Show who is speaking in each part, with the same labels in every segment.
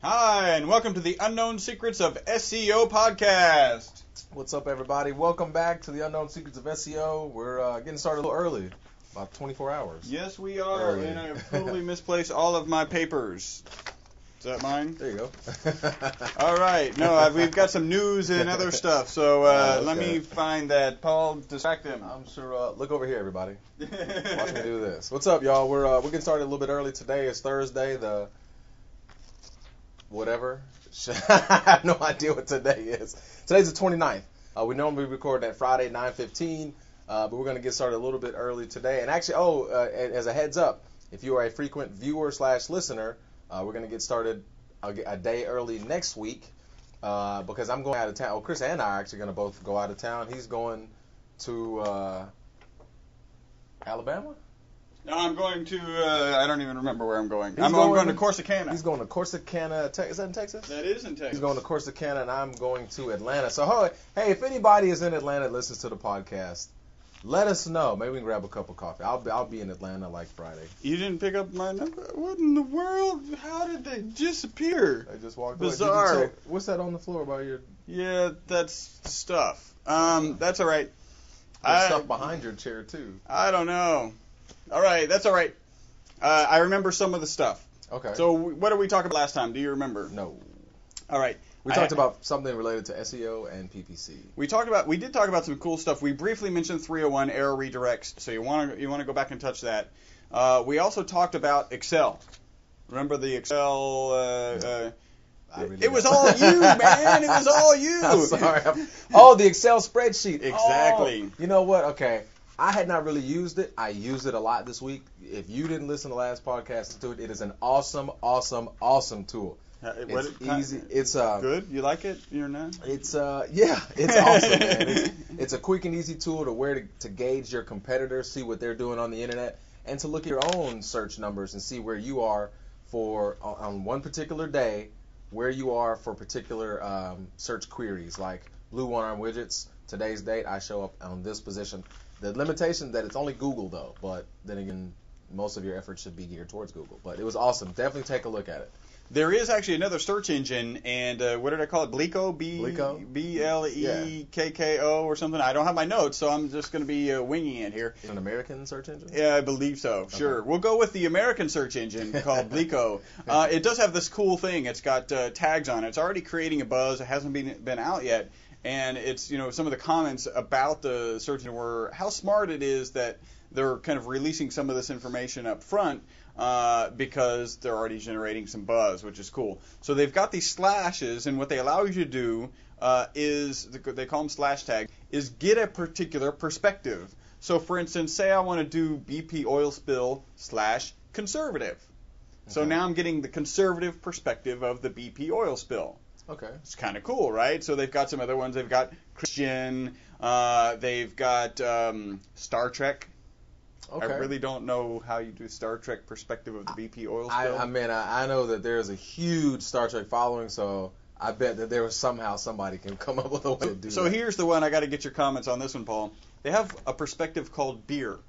Speaker 1: Hi, and welcome to the Unknown Secrets of SEO podcast.
Speaker 2: What's up, everybody? Welcome back to the Unknown Secrets of SEO. We're getting started a little early, about 24 hours.
Speaker 1: Yes, we are,
Speaker 2: Early.
Speaker 1: and I've totally misplaced all of my papers. Is that mine?
Speaker 2: There you go.
Speaker 1: All right. No, we've got some news and other stuff, so
Speaker 2: Okay.
Speaker 1: let me find that. Paul, distract him.
Speaker 2: I'm sure. Look over here, everybody. Watch me do this. What's up, y'all? We're getting started a little bit early today. It's Thursday, the whatever. I have no idea what today is. Today's the 29th. We normally record that Friday, 9:15, but we're going to get started a little bit early today. And actually, as a heads up, if you are a frequent viewer/listener, we're going to get started a day early next week because I'm going out of town. Oh, Chris and I are actually going to both go out of town. He's going to Alabama?
Speaker 1: No, I'm going to, I don't even remember where I'm going.
Speaker 2: He's
Speaker 1: I'm going to Corsicana.
Speaker 2: He's going to Corsicana. Is that in Texas?
Speaker 1: That is in Texas.
Speaker 2: He's going to Corsicana, and I'm going to Atlanta. So, hey, if anybody is in Atlanta that listens to the podcast, let us know. Maybe we can grab a cup of coffee. I'll be in Atlanta like Friday.
Speaker 1: You didn't pick up my number? What in the world? How did they disappear?
Speaker 2: I just walked
Speaker 1: Bizarre.
Speaker 2: away. What's that on the floor by your
Speaker 1: Yeah, that's stuff. That's all right.
Speaker 2: there's stuff behind your chair, too?
Speaker 1: I don't know. All right, that's all right. I remember some of the stuff.
Speaker 2: Okay.
Speaker 1: So what did we talk about last time? Do you remember?
Speaker 2: No.
Speaker 1: All right.
Speaker 2: We talked about something related to SEO and PPC.
Speaker 1: We did talk about some cool stuff. We briefly mentioned 301 error redirects, so you want to go back and touch that. We also talked about Excel. Remember the Excel? It was all you, man. It was all you.
Speaker 2: I'm sorry. Oh, the Excel spreadsheet.
Speaker 1: Exactly.
Speaker 2: Oh, you know what? Okay. I had not really used it. I used it a lot this week. If you didn't listen to the last podcast to it is an awesome, awesome, awesome tool. It's easy. It's
Speaker 1: good. You like it? You're not.
Speaker 2: It's it's awesome, man. It's a quick and easy tool to gauge your competitors, see what they're doing on the internet, and to look at your own search numbers and see where you are on one particular day, where you are for particular search queries like blue one-arm widgets. Today's date, I show up on this position. The limitation that it's only Google though, but then again, most of your efforts should be geared towards Google. But it was awesome. Definitely take a look at it.
Speaker 1: There is actually another search engine, and what did I call it? Bleeko?
Speaker 2: Bleeko?
Speaker 1: B-L-E-K-K-O or something. I don't have my notes, so I'm just going to be winging it here.
Speaker 2: An American search engine?
Speaker 1: Yeah, I believe so. Sure.
Speaker 2: Okay.
Speaker 1: We'll go with the American search engine called Bleeko. It does have this cool thing. It's got tags on it. It's already creating a buzz. It hasn't been out yet. And it's, some of the comments about the search engine were how smart it is that they're kind of releasing some of this information up front because they're already generating some buzz, which is cool. So they've got these slashes, and what they allow you to do is, they call them slash tag, is get a particular perspective. So for instance, say I want to do BP oil spill / conservative. So
Speaker 2: Okay.
Speaker 1: now I'm getting the conservative perspective of the BP oil spill.
Speaker 2: Okay.
Speaker 1: It's kind of cool, right? So they've got some other ones. They've got Christian. They've got Star Trek.
Speaker 2: Okay.
Speaker 1: I really don't know how you do Star Trek perspective of the BP oil spill.
Speaker 2: I know that there's a huge Star Trek following, so I bet that there was somehow somebody can come up with a way to do that.
Speaker 1: So here's the one. I got to get your comments on this one, Paul. They have a perspective called beer.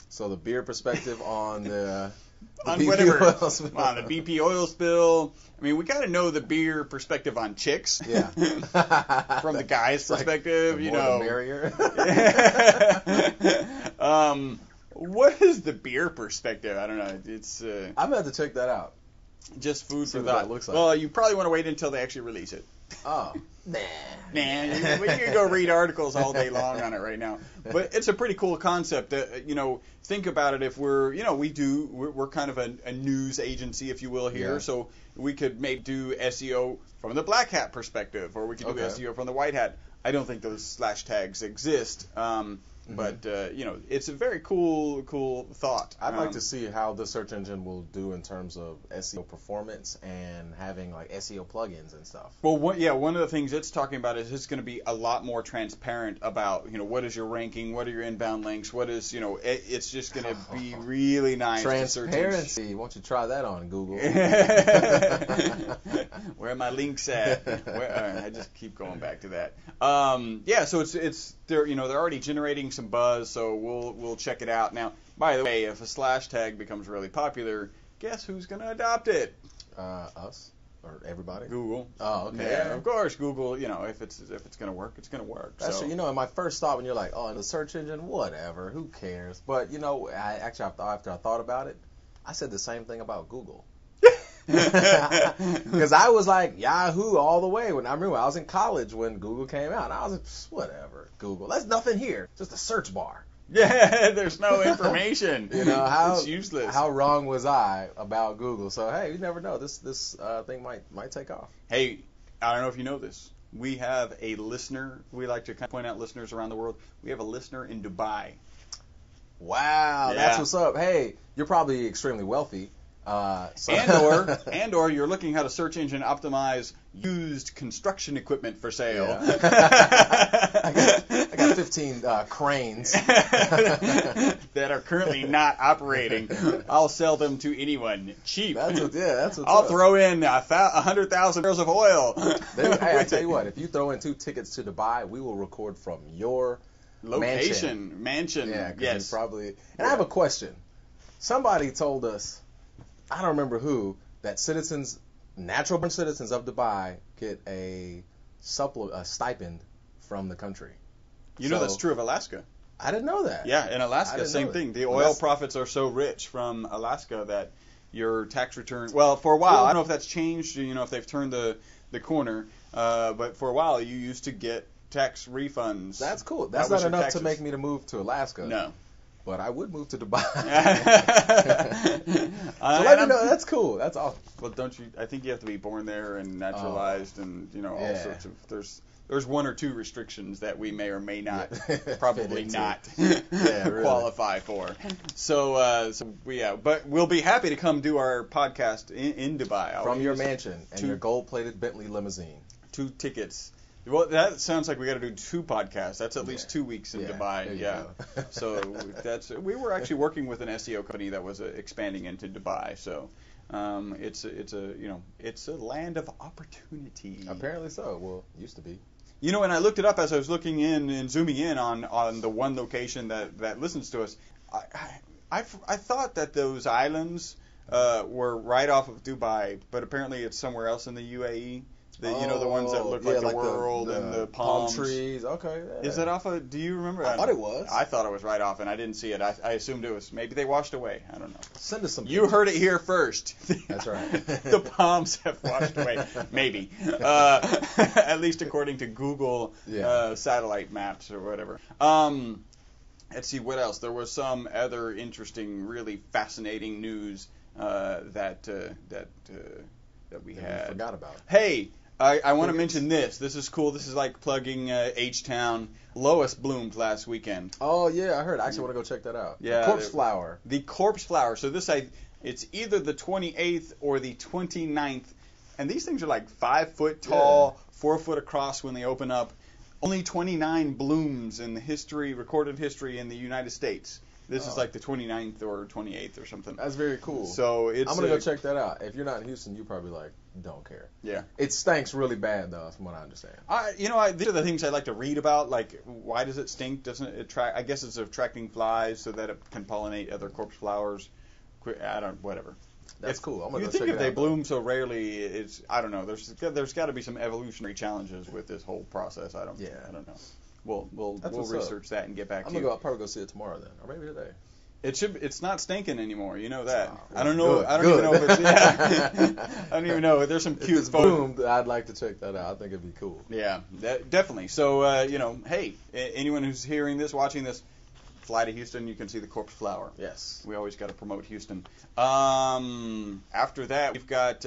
Speaker 2: So the beer perspective on the
Speaker 1: On
Speaker 2: BP
Speaker 1: whatever,
Speaker 2: oil spill.
Speaker 1: on the BP oil spill. I mean, we got to know the beer perspective on chicks.
Speaker 2: Yeah.
Speaker 1: From the guy's
Speaker 2: It's like,
Speaker 1: perspective,
Speaker 2: the
Speaker 1: you
Speaker 2: more
Speaker 1: know.
Speaker 2: the merrier.
Speaker 1: What is the beer perspective? I don't know. It's
Speaker 2: I'm going to have to check that out.
Speaker 1: just food
Speaker 2: See
Speaker 1: for
Speaker 2: what
Speaker 1: thought.
Speaker 2: that looks like.
Speaker 1: Well, you probably want to wait until they actually release it.
Speaker 2: Oh. Nah.
Speaker 1: Man, you can go read articles all day long on it right now. But it's a pretty cool concept. Think about it. If we're kind of a news agency, if you will, here.
Speaker 2: Yeah.
Speaker 1: So we could maybe do SEO from the black hat perspective, or we could do
Speaker 2: Okay.
Speaker 1: SEO from the white hat. I don't think those slash tags exist. But it's a very cool thought.
Speaker 2: I'd like to see how the search engine will do in terms of SEO performance and having like SEO plugins and stuff.
Speaker 1: Well, one of the things it's talking about is it's going to be a lot more transparent about, what is your ranking, what are your inbound links, what is, it's just going to be really nice.
Speaker 2: Transparency. Won't you try that on Google?
Speaker 1: Where are my links at? I just keep going back to that. So it's they're already generating some buzz, so we'll check it out. Now, by the way, if a slash tag becomes really popular, guess who's going to adopt it?
Speaker 2: Us. Or everybody?
Speaker 1: Google.
Speaker 2: Oh, okay.
Speaker 1: Yeah, of course, Google. If it's gonna work, it's gonna work.
Speaker 2: That's
Speaker 1: so.
Speaker 2: true. And my first thought when you're like, oh, the search engine, whatever, who cares? But after I thought about it, I said the same thing about Google. Because I was like Yahoo all the way. I remember I was in college when Google came out. And I was like, whatever, Google. There's nothing here. Just a search bar.
Speaker 1: Yeah, there's no information. It's useless.
Speaker 2: How wrong was I about Google? So hey, you never know. This thing might take off.
Speaker 1: Hey, I don't know if you know this. We have a listener. We like to kind of point out listeners around the world. We have a listener in Dubai.
Speaker 2: Wow,
Speaker 1: Yeah.
Speaker 2: That's what's up. Hey, you're probably extremely wealthy.
Speaker 1: And or you're looking how to search engine optimize used construction equipment for sale.
Speaker 2: Yeah. I got 15 cranes
Speaker 1: that are currently not operating. I'll sell them to anyone cheap.
Speaker 2: That's what's
Speaker 1: I'll
Speaker 2: up.
Speaker 1: throw in 100,000 barrels of oil.
Speaker 2: Hey, I tell you what, if you throw in 2 tickets to Dubai, we will record from your
Speaker 1: mansion.
Speaker 2: Yeah,
Speaker 1: yes.
Speaker 2: Probably. And I have a question. Somebody told us, I don't remember who, that natural born citizens of Dubai get a stipend from the country.
Speaker 1: You know that's true of Alaska.
Speaker 2: I didn't know that.
Speaker 1: Yeah, in Alaska, same thing. The oil
Speaker 2: that's...
Speaker 1: profits are so rich from Alaska that your tax return, well, for a while, I don't know if that's changed, if they've turned the corner, but for a while you used to get tax refunds.
Speaker 2: That's cool. That's not enough to make me to move to Alaska.
Speaker 1: No.
Speaker 2: But I would move to Dubai. So let me know. That's cool. That's awesome.
Speaker 1: Well, I think you have to be born there and naturalized and, all sorts of, there's 1 or 2 restrictions that we may or may not, probably not
Speaker 2: really.
Speaker 1: qualify for. So but we'll be happy to come do our podcast in Dubai.
Speaker 2: From your mansion and your gold-plated Bentley limousine.
Speaker 1: 2 tickets. Well, that sounds like we got to do 2 podcasts. That's at least 2 weeks in Dubai. Yeah. So we were actually working with an SEO company that was expanding into Dubai. So it's a land of opportunity.
Speaker 2: Apparently so. Well, used to be.
Speaker 1: And I looked it up as I was looking in and zooming in on the one location that listens to us. I thought that those islands were right off of Dubai, but apparently it's somewhere else in the UAE. The ones that look like the world and the palm
Speaker 2: trees. Okay. Yeah.
Speaker 1: Is that off of? Do you remember?
Speaker 2: I thought it was.
Speaker 1: I thought it was right off, and I didn't see it. I assumed it was. Maybe they washed away. I don't know.
Speaker 2: Send us some.
Speaker 1: You heard it here first.
Speaker 2: That's right.
Speaker 1: The palms have washed away. Maybe. At least according to Google satellite maps or whatever. Let's see what else. There was some other interesting, really fascinating news that we had.
Speaker 2: We forgot about.
Speaker 1: Hey. I want to mention this. This is cool. This is like plugging H-Town. Lois bloomed last weekend.
Speaker 2: Oh, yeah, I heard. I actually want to go check that out.
Speaker 1: Yeah,
Speaker 2: the corpse flower.
Speaker 1: The corpse flower. So it's either the 28th or the 29th. And these things are like 5 foot tall, 4 foot across when they open up. Only 29 blooms in the recorded history in the United States. This is like the 29th or 28th or something.
Speaker 2: That's very cool.
Speaker 1: So I'm
Speaker 2: going to go check that out. If you're not in Houston, you probably don't care.
Speaker 1: Yeah.
Speaker 2: It stinks really bad, though, from what I understand.
Speaker 1: These are the things I like to read about. Like, why does it stink? Doesn't it attract? I guess it's attracting flies so that it can pollinate other corpse flowers. Whatever.
Speaker 2: That's cool. I'm gonna
Speaker 1: you
Speaker 2: go
Speaker 1: think
Speaker 2: check
Speaker 1: if
Speaker 2: it
Speaker 1: they
Speaker 2: out,
Speaker 1: bloom so rarely, I don't know. There's got to be some evolutionary challenges with this whole process. I don't know. We'll research that and get back to you.
Speaker 2: I'll probably go see it tomorrow then, or maybe today.
Speaker 1: It's not stinking anymore. You know that. I don't
Speaker 2: know.
Speaker 1: Good. I don't even know if it's. Yeah. I don't even know. There's some cute
Speaker 2: photos. I'd like to check that out. I think it'd be cool.
Speaker 1: Yeah, definitely. So hey, anyone who's hearing this, watching this, fly to Houston. You can see the corpse flower.
Speaker 2: Yes.
Speaker 1: We always got to promote Houston. After that, we've got.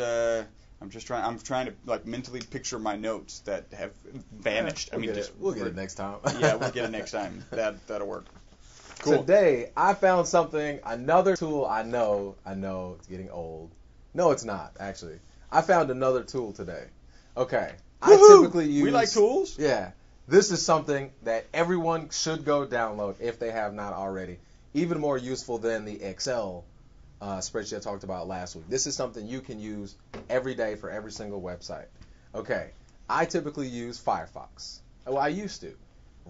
Speaker 1: I'm trying to like mentally picture my notes that have vanished.
Speaker 2: We'll get it next time.
Speaker 1: Yeah, we'll get it next time. That'll work. Cool.
Speaker 2: Today, I found another tool I know it's getting old. No, it's not, actually. I found another tool today. Okay.
Speaker 1: Woo-hoo!
Speaker 2: I typically use...
Speaker 1: We like tools?
Speaker 2: Yeah. This is something that everyone should go download if they have not already. Even more useful than the Excel spreadsheet I talked about last week. This is something you can use every day for every single website. Okay. I typically use Firefox. Well, I used to.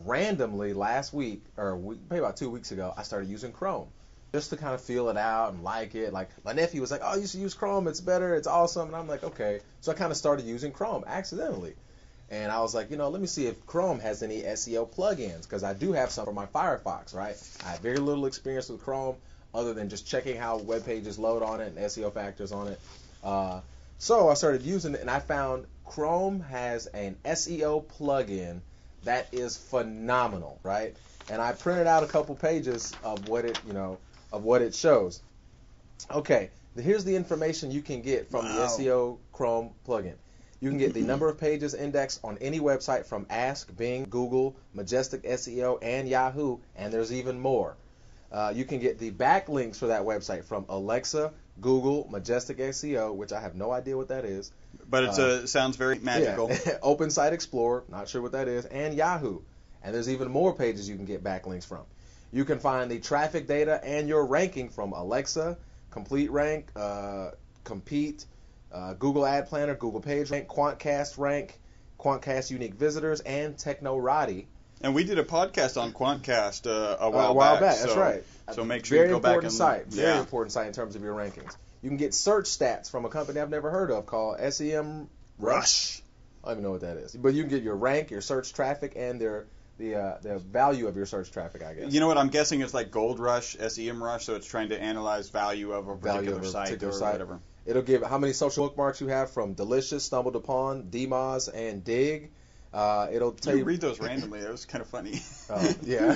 Speaker 2: Randomly last week, or maybe about 2 weeks ago, I started using Chrome. just to kind of feel it out and like it. Like my nephew was like, "Oh, you should use Chrome. It's better. It's awesome." And I'm like, "Okay." So I kind of started using Chrome accidentally. And I was like, let me see if Chrome has any SEO plugins, because I do have some for my Firefox, right? I have very little experience with Chrome other than just checking how web pages load on it and SEO factors on it. So I started using it, and I found Chrome has an SEO plugin that is phenomenal, right? And I printed out a couple pages of what it shows. Okay, here's the information you can get from the SEO Chrome plugin. You can get the number of pages indexed on any website from Ask, Bing, Google, Majestic SEO, and Yahoo, and there's even more. You can get the backlinks for that website from Alexa, Google, Majestic SEO, which I have no idea what that is.
Speaker 1: But it sounds very magical.
Speaker 2: Yeah. Open Site Explorer, not sure what that is, and Yahoo. And there's even more pages you can get backlinks from. You can find the traffic data and your ranking from Alexa, Complete Rank, Compete, Google Ad Planner, Google Page Rank, Quantcast Rank, Quantcast Unique Visitors, and Technorati.
Speaker 1: And we did a podcast on Quantcast a while back.
Speaker 2: That's right.
Speaker 1: So make sure you go back and
Speaker 2: Very important site in terms of your rankings. You can get search stats from a company I've never heard of called SEM Rush. I don't even know what that is. But you can get your rank, your search traffic, and the value of your search traffic, I guess.
Speaker 1: You know what? I'm guessing it's like Gold Rush, SEM Rush, so it's trying to analyze value of a particular site or whatever.
Speaker 2: It'll give how many social bookmarks you have from Delicious, Stumbled Upon, DMOZ, and Dig. It'll tell you.
Speaker 1: Read those randomly. That was kind of funny.
Speaker 2: Oh, yeah.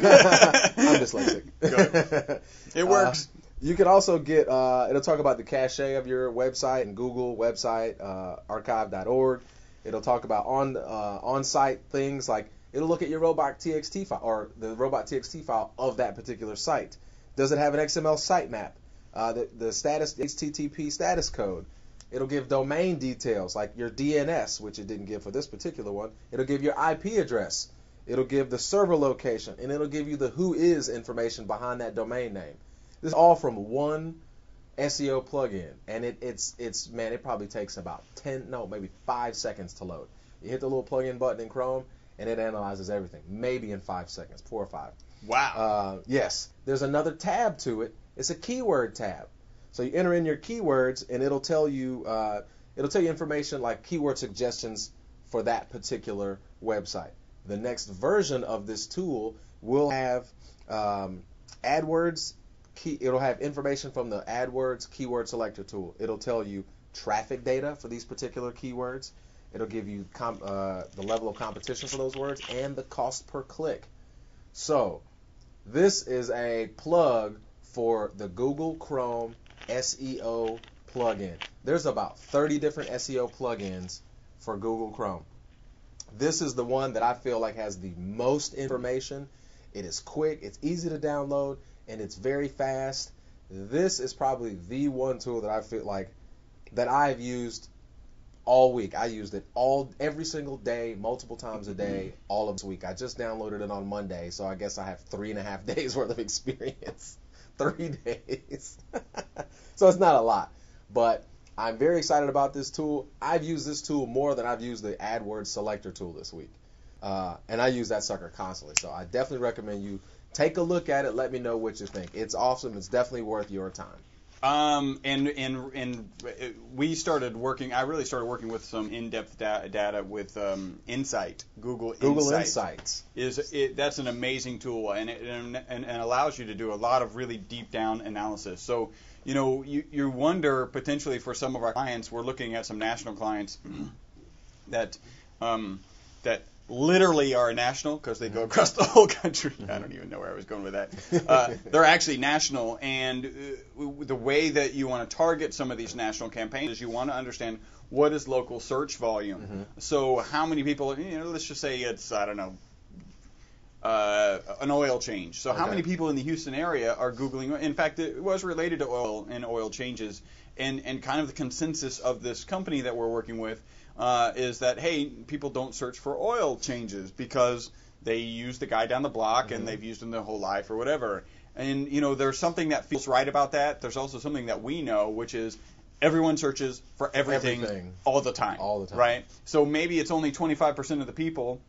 Speaker 2: I'm dyslexic.
Speaker 1: Good. It works.
Speaker 2: You can also get, it'll talk about the cache of your website and Google website, archive.org. It'll talk about on-site things like, it'll look at your robot.txt file or the robot.txt file of that particular site. Does it have an XML sitemap? The status, HTTP status code. It'll give domain details like your DNS, which it didn't give for this particular one. It'll give your IP address. It'll give the server location, and it'll give you the who is information behind that domain name. This is all from one SEO plugin, and it probably takes about 5 seconds to load. You hit the little plugin button in Chrome, and it analyzes everything, maybe in 5 seconds, 4 or 5.
Speaker 1: Wow.
Speaker 2: Yes. There's another tab to it. It's a keyword tab. So you enter in your keywords, and it'll tell you information like keyword suggestions for that particular website. The next version of this tool will have AdWords. It'll have information from the AdWords keyword selector tool. It'll tell you traffic data for these particular keywords. It'll give you the level of competition for those words and the cost per click. So this is a plug for the Google Chrome SEO plugin. There's about 30 different SEO plugins for Google Chrome. This is the one that I feel like has the most information. It is quick, it's easy to download, and it's very fast. This is probably the one tool that I feel like that I've used all week. I used it every single day, multiple times a day, all of this week. I just downloaded it on Monday, so I guess I have 3.5 days worth of experience. 3 days. So it's not a lot, but I'm very excited about this tool. I've used this tool more than I've used the AdWords selector tool this week. And I use that sucker constantly. So I definitely recommend you take a look at it. Let me know what you think. It's awesome. It's definitely worth your time.
Speaker 1: And we started working. I really started working with some in-depth data with Insight. Google
Speaker 2: Insights
Speaker 1: that's an amazing tool, and it allows you to do a lot of really deep down analysis. So you wonder potentially for some of our clients. We're looking at some national clients that literally are national because they go across the whole country. I don't even know where I was going with that. They're actually national, and the way that you want to target some of these national campaigns is you want to understand what is local search volume. Mm-hmm. So how many people, let's just say it's, I don't know, an oil change. So how many people in the Houston area are Googling? In fact, it was related to oil and oil changes, and kind of the consensus of this company that we're working with is that, hey, people don't search for oil changes because they use the guy down the block and they've used him their whole life or whatever. And, there's something that feels right about that. There's also something that we know, which is everyone searches for everything. All the time. Right? So maybe it's only 25% of the people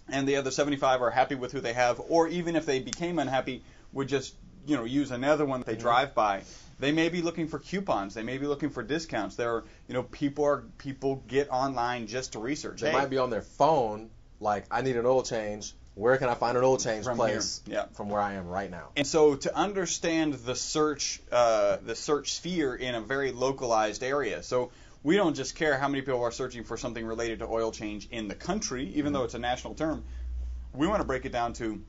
Speaker 1: and the other 75 are happy with who they have, or even if they became unhappy, would just use another one that they drive by. They may be looking for coupons. They may be looking for discounts. There are, people get online just to research.
Speaker 2: They might be on their phone, like, I need an oil change. Where can I find an oil change place from where I am right now?
Speaker 1: And so to understand the search sphere in a very localized area. So we don't just care how many people are searching for something related to oil change in the country, even though it's a national term. We want to break it down to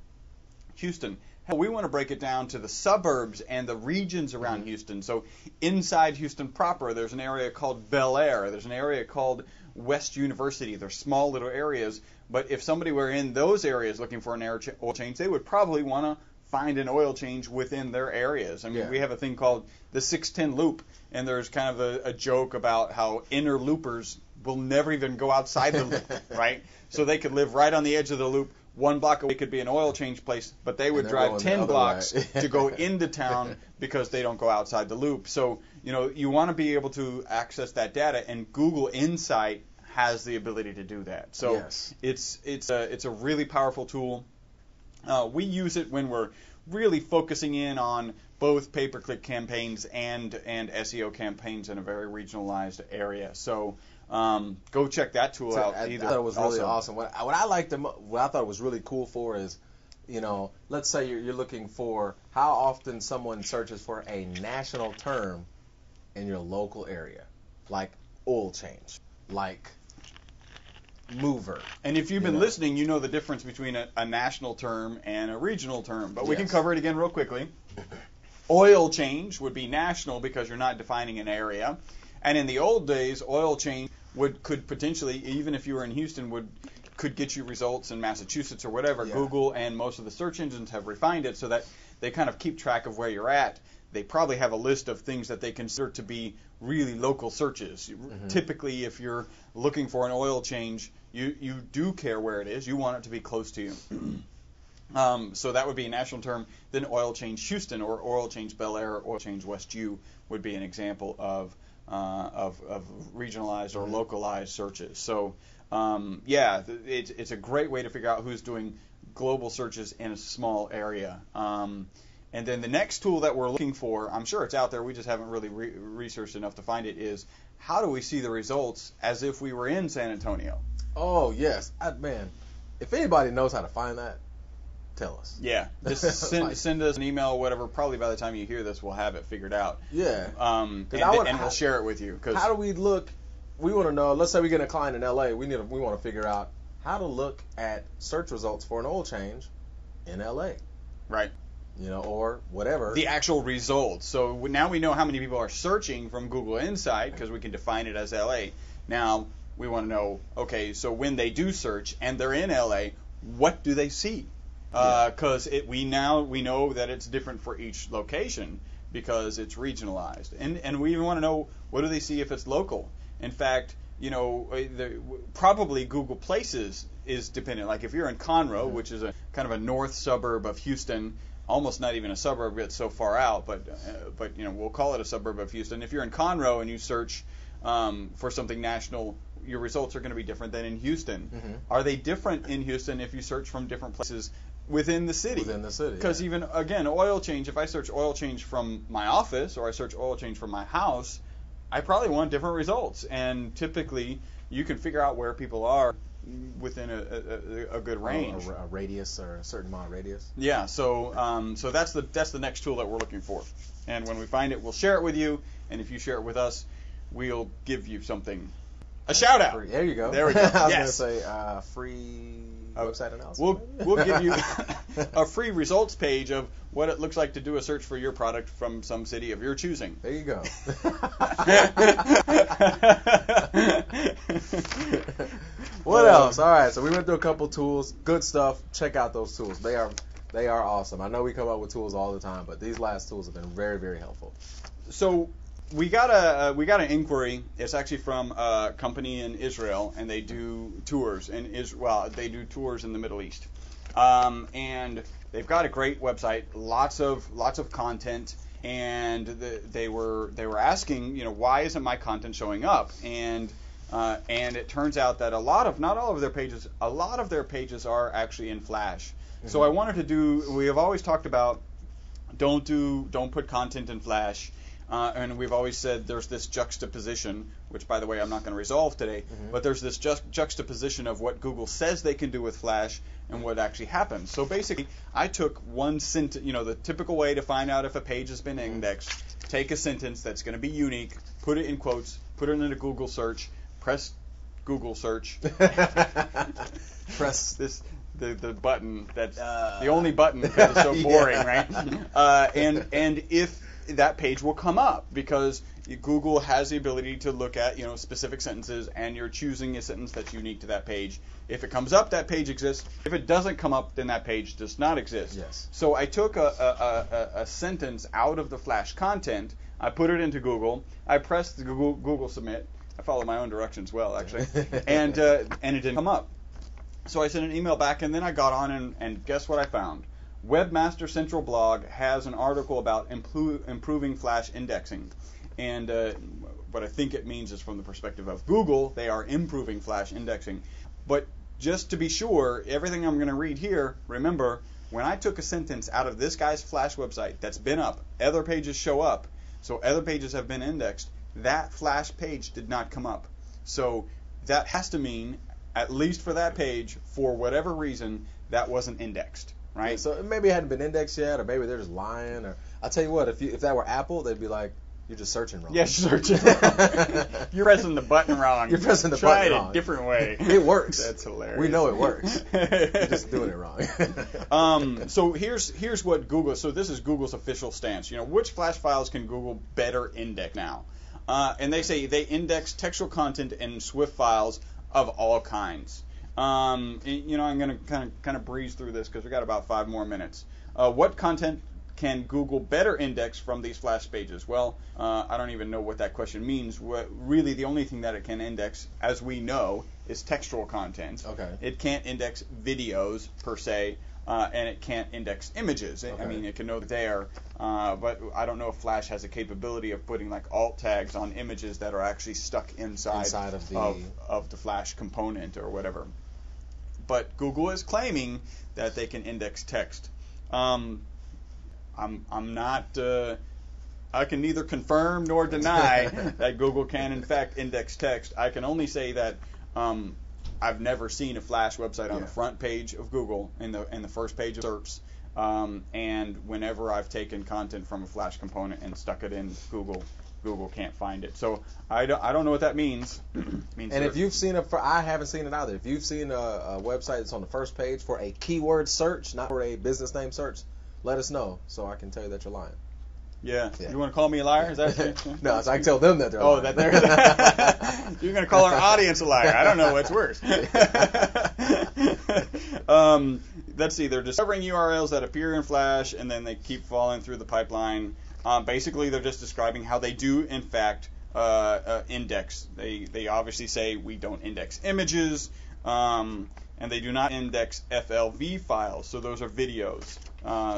Speaker 1: Houston. We want to break it down to the suburbs and the regions around Houston. So inside Houston proper, there's an area called Bel Air. There's an area called West University. They're small little areas. But if somebody were in those areas looking for an oil change, they would probably want to find an oil change within their areas. I mean, we have a thing called the 610 loop, and there's kind of a joke about how inner loopers will never even go outside the loop, right? So they could live right on the edge of the loop. 1 block away could be an oil change place, but they would drive 10 blocks to go into town because they don't go outside the loop. So, you want to be able to access that data, and Google Insight has the ability to do that. So it's a really powerful tool. We use it when we're really focusing in on both pay-per-click campaigns and SEO campaigns in a very regionalized area. So go check that tool out.
Speaker 2: I thought it was really awesome. What I thought was really cool for is, let's say you're looking for how often someone searches for a national term in your local area, like oil change, like mover.
Speaker 1: And if you've been listening, you know the difference between a national term and a regional term. But we can cover it again real quickly. Oil change would be national because you're not defining an area. And in the old days, oil change could potentially, even if you were in Houston, could get you results in Massachusetts or whatever. Google and most of the search engines have refined it so that they kind of keep track of where you're at. They probably have a list of things that they consider to be really local searches. Typically, if you're looking for an oil change, you do care where it is. You want it to be close to you. So that would be a national term. Then oil change Houston or oil change Bel Air or oil change West U would be an example of regionalized or localized searches. So it's a great way to figure out who's doing global searches in a small area. And then the next tool that we're looking for, I'm sure it's out there, we just haven't really researched enough to find it, is how do we see the results as if we were in San Antonio?
Speaker 2: Oh, yes. Man, if anybody knows how to find that, tell us.
Speaker 1: Yeah, just send us an email or whatever. Probably by the time you hear this, we'll have it figured out.
Speaker 2: Yeah.
Speaker 1: And we'll share it with you.
Speaker 2: How do we look? We want to know, let's say we get a client in LA, we want to figure out how to look at search results for an oil change in LA.
Speaker 1: Right.
Speaker 2: Or whatever.
Speaker 1: The actual results. So now we know how many people are searching from Google Insight because we can define it as LA. Now we want to know, okay, so when they do search and they're in LA, what do they see? Because we know that it's different for each location because it's regionalized. And we even want to know, what do they see if it's local? In fact, probably Google Places is dependent. Like if you're in Conroe, which is a kind of a north suburb of Houston, almost not even a suburb, it's so far out, but we'll call it a suburb of Houston. If you're in Conroe and you search for something national, your results are going to be different than in Houston. Are they different in Houston if you search from different places within the city?
Speaker 2: Within the city.
Speaker 1: Because even, again, oil change, if I search oil change from my office or I search oil change from my house, I probably want different results. And typically, you can figure out where people are within a good range.
Speaker 2: A radius or a certain amount of radius.
Speaker 1: Yeah, so that's the next tool that we're looking for. And when we find it, we'll share it with you. And if you share it with us, we'll give you something. A shout out.
Speaker 2: Free. There you go.
Speaker 1: There we go.
Speaker 2: I was going to say free website announcement.
Speaker 1: We'll give you a free results page of what it looks like to do a search for your product from some city of your choosing.
Speaker 2: There you go. What else? All right, so we went through a couple tools. Good stuff. Check out those tools. They are awesome. I know we come up with tools all the time, but these last tools have been very, very helpful.
Speaker 1: So we got an inquiry. It's actually from a company in Israel, and they do tours in they do tours in the Middle East, and they've got a great website, lots of content, and they were asking, why isn't my content showing up? And it turns out that not all of their pages, a lot of their pages are actually in Flash. So I wanted to we have always talked about don't put content in Flash. And we've always said there's this juxtaposition, which, by the way, I'm not going to resolve today, but there's this juxtaposition of what Google says they can do with Flash and what actually happens. So basically, I took one sentence, the typical way to find out if a page has been indexed, take a sentence that's going to be unique, put it in quotes, put it in a Google search, press Google search,
Speaker 2: press
Speaker 1: the button that's the only button because it's so boring, right? And if that page will come up because Google has the ability to look at specific sentences, and you're choosing a sentence that's unique to that page. If it comes up, that page exists. If it doesn't come up, then that page does not exist.
Speaker 2: Yes.
Speaker 1: So I took a sentence out of the Flash content, I put it into Google, I pressed the Google submit. I followed my own directions well, actually, and it didn't come up. So I sent an email back, and then I got on and guess what I found? Webmaster Central blog has an article about improving Flash indexing. And what I think it means is from the perspective of Google, they are improving Flash indexing. But just to be sure, everything I'm going to read here, remember, when I took a sentence out of this guy's Flash website that's been up, other pages show up, so other pages have been indexed, that Flash page did not come up. So that has to mean, at least for that page, for whatever reason, that wasn't indexed. Right.
Speaker 2: Yeah, so maybe it hadn't been indexed yet, or maybe they're just lying. Or I'll tell you what, if that were Apple, they'd be like, "You're just searching wrong."
Speaker 1: Yes, searching wrong. You're pressing the button wrong.
Speaker 2: You're pressing the
Speaker 1: Try
Speaker 2: button
Speaker 1: it
Speaker 2: wrong.
Speaker 1: a different way.
Speaker 2: It works.
Speaker 1: That's hilarious.
Speaker 2: We know it works. You're just doing it wrong.
Speaker 1: So here's what Google. So this is Google's official stance. Which Flash files can Google better index now? And they say they index textual content and Swift files of all kinds. I'm going to kind of breeze through this because we got about 5 more minutes. What content can Google better index from these Flash pages? Well, I don't even know what that question means. Really, the only thing that it can index, as we know, is textual content.
Speaker 2: Okay.
Speaker 1: It can't index videos per se, and it can't index images.
Speaker 2: Okay.
Speaker 1: I mean, it can know that there, but I don't know if Flash has a capability of putting like alt tags on images that are actually stuck inside of the Flash component or whatever. But Google is claiming that they can index text. I'm not. I can neither confirm nor deny that Google can in fact index text. I can only say that I've never seen a Flash website on the front page of Google in the first page of SERPs. And whenever I've taken content from a Flash component and stuck it in Google can't find it. So I don't know what that means.
Speaker 2: And if you've seen I haven't seen it either. If you've seen a website that's on the first page for a keyword search, not for a business name search, let us know so I can tell you that you're lying.
Speaker 1: Yeah. You want to call me a liar? Is that
Speaker 2: No, so I can tell them that they're lying.
Speaker 1: that they're you're going to call our audience a liar. I don't know what's worse. Let's see. They're discovering URLs that appear in Flash, and then they keep falling through the pipeline. Basically, they're just describing how they do, in fact, index. They obviously say we don't index images, and they do not index FLV files. So those are videos.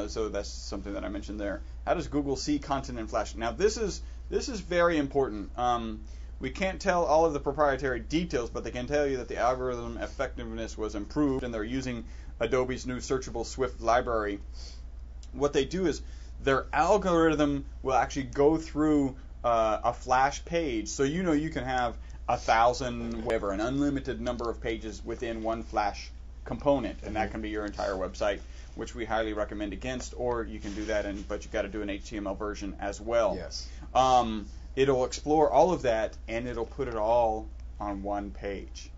Speaker 1: So that's something that I mentioned there. How does Google see content in Flash? Now, this is very important. We can't tell all of the proprietary details, but they can tell you that the algorithm effectiveness was improved, and they're using Adobe's new searchable Swift library. What they do is their algorithm will actually go through a Flash page. So you can have 1,000, whatever, an unlimited number of pages within one Flash component, and that can be your entire website, which we highly recommend against. Or you can do that, but you've got to do an HTML version as well.
Speaker 2: Yes.
Speaker 1: It'll explore all of that, and it'll put it all on one page.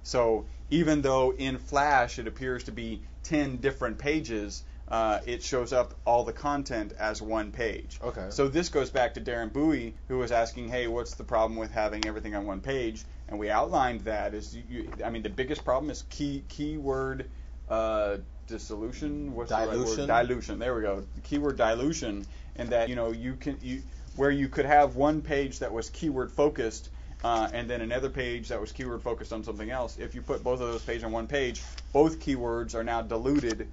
Speaker 1: So even though in Flash it appears to be 10 different pages, it shows up all the content as one page.
Speaker 2: Okay.
Speaker 1: So this goes back to Darren Bowie, who was asking, hey, what's the problem with having everything on one page? And we outlined that as the biggest problem is keyword dissolution. What's the right word? Dilution. There we go. Keyword dilution, and that where you could have one page that was keyword focused, and then another page that was keyword focused on something else. If you put both of those pages on one page, both keywords are now diluted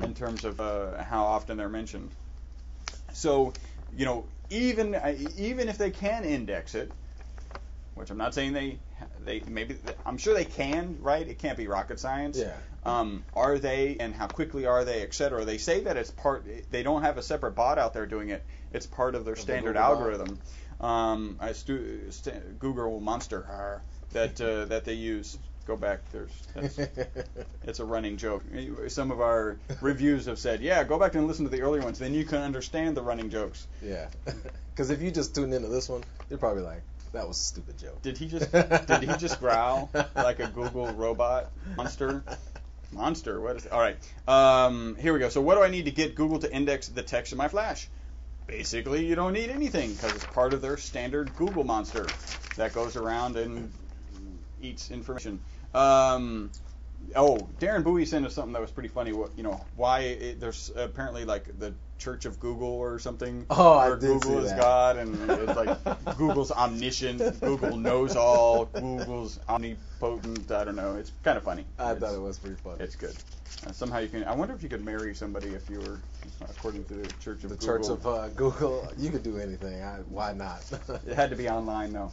Speaker 1: in terms of how often they're mentioned. So, even if they can index it, which I'm not saying they I'm sure they can, right? It can't be rocket science.
Speaker 2: Yeah.
Speaker 1: Are they, and how quickly are they, et cetera? They say that it's part. They don't have a separate bot out there doing it. It's part of their standard algorithm. Google Monster that they use. Go back. It's a running joke. Some of our reviews have said, yeah, go back and listen to the earlier ones. Then you can understand the running jokes.
Speaker 2: Yeah. Because if you just tuned into this one, you're probably like, that was a stupid joke.
Speaker 1: Did he just growl like a Google robot monster? Monster, what is it? All right. Here we go. So what do I need to get Google to index the text in my Flash? Basically, you don't need anything because it's part of their standard Google monster that goes around and eats information. Darren Bowie sent us something that was pretty funny. There's apparently like the Church of Google or something.
Speaker 2: Oh,
Speaker 1: where
Speaker 2: I did
Speaker 1: Google
Speaker 2: see
Speaker 1: is
Speaker 2: that.
Speaker 1: God, and it's like Google's omniscient, Google knows all, Google's omnipotent. I don't know. It's kind of funny.
Speaker 2: I thought it was pretty funny.
Speaker 1: It's good. Somehow you can. I wonder if you could marry somebody if you were, according to the Church of Google.
Speaker 2: The Church of Google. You could do anything. Why not?
Speaker 1: It had to be online though,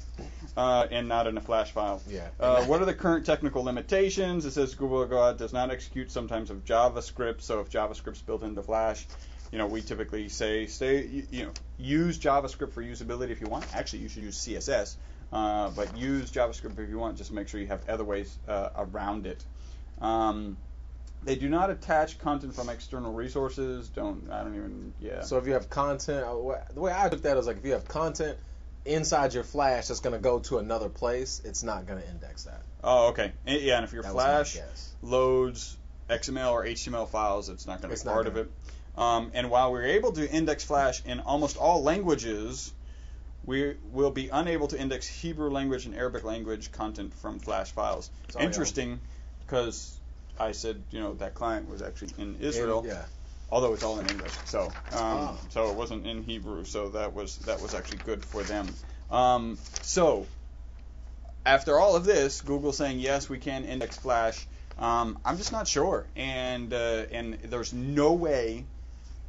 Speaker 1: and not in a Flash file.
Speaker 2: Yeah.
Speaker 1: What are the current technical limitations? It says Google God does not execute sometimes of JavaScript. So if JavaScript's built into Flash, we typically say use JavaScript for usability if you want. Actually, you should use CSS, but use JavaScript if you want. Just make sure you have other ways around it. They do not attach content from external resources. So
Speaker 2: if you have content, the way I looked at it is like if you have content inside your Flash that's going to go to another place, it's not going to index that.
Speaker 1: Oh, okay. Yeah, and if your
Speaker 2: That
Speaker 1: Flash
Speaker 2: was my guess.
Speaker 1: loads XML or HTML files, it's not going to be part of it. And while we're able to index Flash in almost all languages, we will be unable to index Hebrew language and Arabic language content from Flash files. It's interesting because I said, that client was actually in Israel, although it's all in English. So, so it wasn't in Hebrew. So that was actually good for them. So after all of this, Google saying yes, we can index Flash. I'm just not sure, and there's no way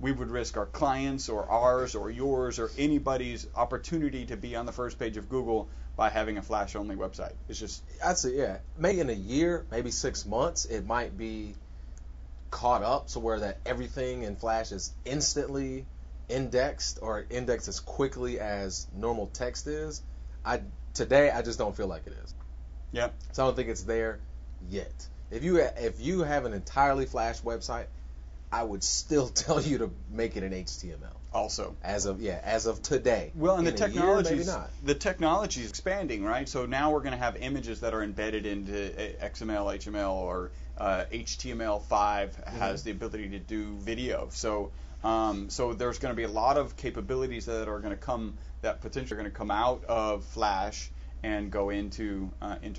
Speaker 1: we would risk our clients or ours or yours or anybody's opportunity to be on the first page of Google by having a Flash-only website. It's just...
Speaker 2: I'd say, yeah. Maybe in a year, maybe 6 months, it might be caught up to where that everything in Flash is instantly indexed or indexed as quickly as normal text is. Today, I just don't feel like it is.
Speaker 1: Yeah.
Speaker 2: So I don't think it's there yet. If you have an entirely Flash website, I would still tell you to make it an HTML.
Speaker 1: Also,
Speaker 2: as of today.
Speaker 1: Well, and the technology is expanding, right? So now we're going to have images that are embedded into XML, HTML, or HTML5 has the ability to do video. So there's going to be a lot of capabilities that are going to come, that potentially are going to come out of Flash and go into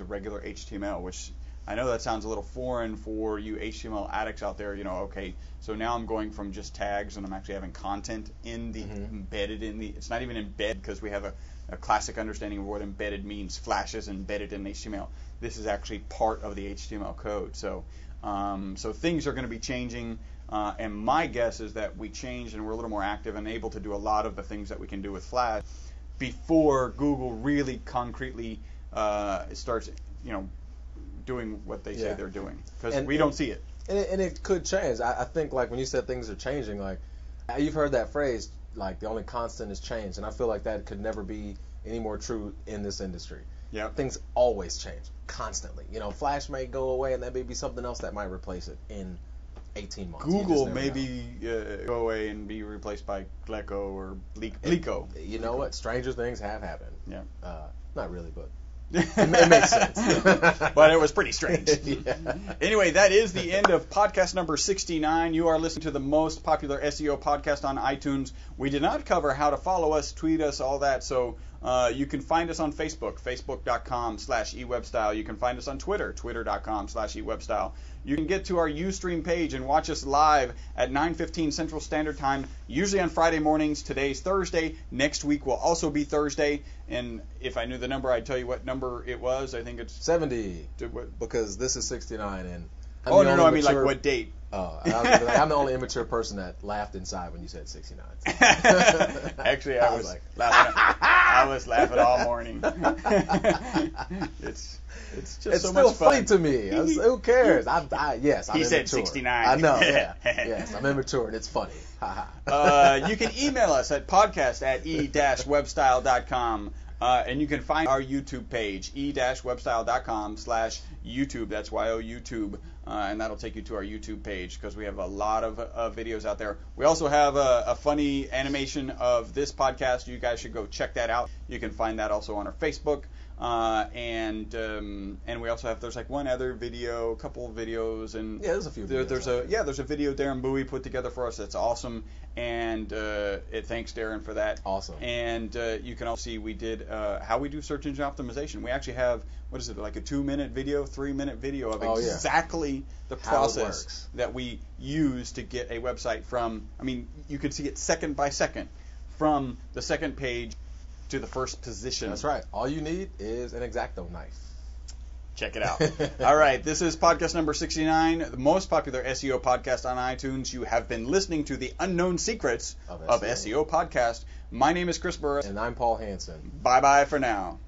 Speaker 1: regular HTML, which I know that sounds a little foreign for you HTML addicts out there. Okay, so now I'm going from just tags and I'm actually having content in the embedded in the. It's not even embed because we have a classic understanding of what embedded means. Flash is embedded in HTML. This is actually part of the HTML code. So things are going to be changing, and my guess is that we change and we're a little more active and able to do a lot of the things that we can do with Flash before Google really concretely starts, doing what they say they're doing, because we don't see it.
Speaker 2: And it could change. I think, like, when you said things are changing, like, you've heard that phrase, like, the only constant is change, and I feel like that could never be any more true in this industry.
Speaker 1: Yeah.
Speaker 2: Things always change, constantly. Flash may go away, and there may be something else that might replace it in 18 months.
Speaker 1: Google maybe go away and be replaced by Gleco or Bleco.
Speaker 2: You know what? Stranger things have happened.
Speaker 1: Yeah.
Speaker 2: Not really, but it makes sense.
Speaker 1: But it was pretty strange.
Speaker 2: Yeah.
Speaker 1: Anyway, that is the end of podcast number 69. You are listening to the most popular SEO podcast on iTunes. We did not cover how to follow us, tweet us, all that. So you can find us on Facebook, facebook.com/eWebstyle. You can find us on Twitter, twitter.com/eWebstyle. You can get to our Ustream page and watch us live at 9:15 Central Standard Time, usually on Friday mornings. Today's Thursday. Next week will also be Thursday. And if I knew the number, I'd tell you what number it was. I think it's
Speaker 2: 70. Because this is 69. And
Speaker 1: I mean, like, what date?
Speaker 2: Oh, I'm the only immature person that laughed inside when you said 69.
Speaker 1: Actually, I was like laughing. I was laughing all morning. It's just
Speaker 2: It's
Speaker 1: so
Speaker 2: still
Speaker 1: much fun
Speaker 2: funny to me. Who cares? Yes, I'm
Speaker 1: He said
Speaker 2: immature.
Speaker 1: 69.
Speaker 2: I know. Yeah. Yes, I'm immature and it's funny.
Speaker 1: You can email us at podcast@e-webstyle.com. And you can find our YouTube page, e-webstyle.com/YouTube. That's YouTube. And that'll take you to our YouTube page because we have a lot of videos out there. We also have a funny animation of this podcast. You guys should go check that out. You can find that also on our Facebook. And we also have, there's like one other video, a couple of videos, and
Speaker 2: yeah, there's a few videos.
Speaker 1: There's a video Darren Bowie put together for us that's awesome, and thanks Darren for that.
Speaker 2: Awesome.
Speaker 1: And you can also see we did how we do search engine optimization. We actually have, what is it, like a 2-minute video, 3-minute video of exactly the process that we use to get a website from, I mean, you can see it second by second from the second page to the first position.
Speaker 2: That's right. All you need is an X-Acto knife.
Speaker 1: Check it out. All right, this is podcast number 69, the most popular SEO podcast on iTunes. You have been listening to the Unknown Secrets of SEO Podcast. My name is Chris Burris.
Speaker 2: And I'm Paul Hansen.
Speaker 1: Bye-bye for now.